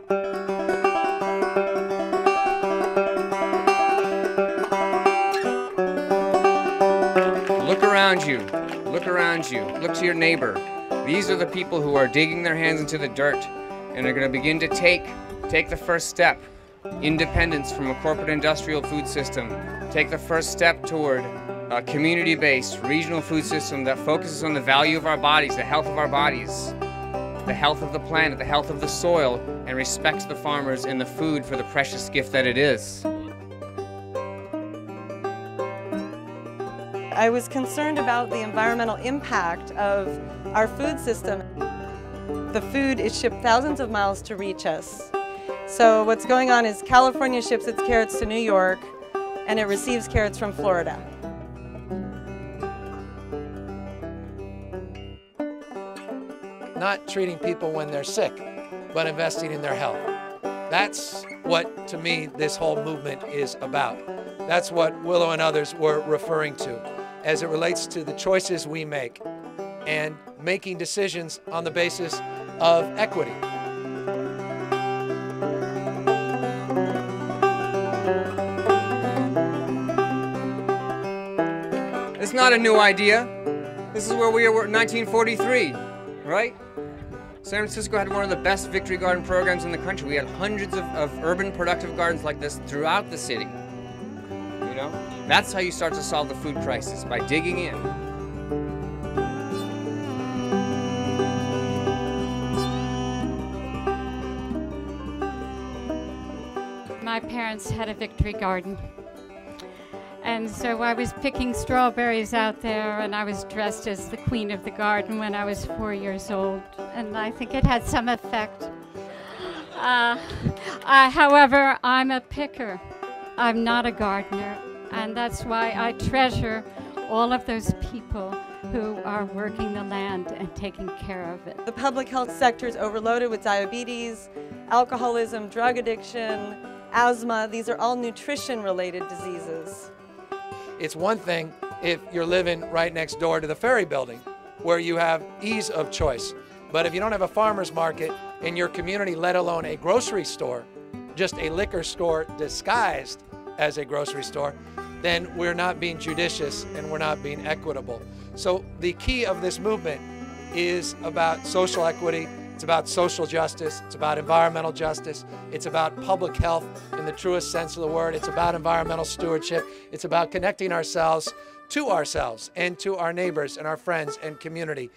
Look around you. Look around you. Look to your neighbor. These are the people who are digging their hands into the dirt and are going to begin to take the first step. Independence from a corporate industrial food system. Take the first step toward a community-based regional food system that focuses on the value of our bodies, the health of our bodies, the health of the planet, the health of the soil, and respects the farmers and the food for the precious gift that it is. I was concerned about the environmental impact of our food system. The food is shipped thousands of miles to reach us. So what's going on is California ships its carrots to New York and it receives carrots from Florida. Not treating people when they're sick, but investing in their health. That's what, to me, this whole movement is about. That's what Willow and others were referring to as it relates to the choices we make and making decisions on the basis of equity. It's not a new idea. This is where we were in 1943, right? San Francisco had one of the best victory garden programs in the country. We had hundreds of urban productive gardens like this throughout the city. You know? That's how you start to solve the food crisis, by digging in. My parents had a victory garden. And so I was picking strawberries out there, and I was dressed as the queen of the garden when I was 4 years old, and I think it had some effect. However, I'm a picker. I'm not a gardener, and that's why I treasure all of those people who are working the land and taking care of it. The public health sector is overloaded with diabetes, alcoholism, drug addiction, asthma. These are all nutrition-related diseases. It's one thing if you're living right next door to the Ferry Building, where you have ease of choice. But if you don't have a farmer's market in your community, let alone a grocery store, just a liquor store disguised as a grocery store, then we're not being judicious and we're not being equitable. So the key of this movement is about social equity. It's about social justice, it's about environmental justice, it's about public health in the truest sense of the word, it's about environmental stewardship, it's about connecting ourselves to ourselves and to our neighbors and our friends and community.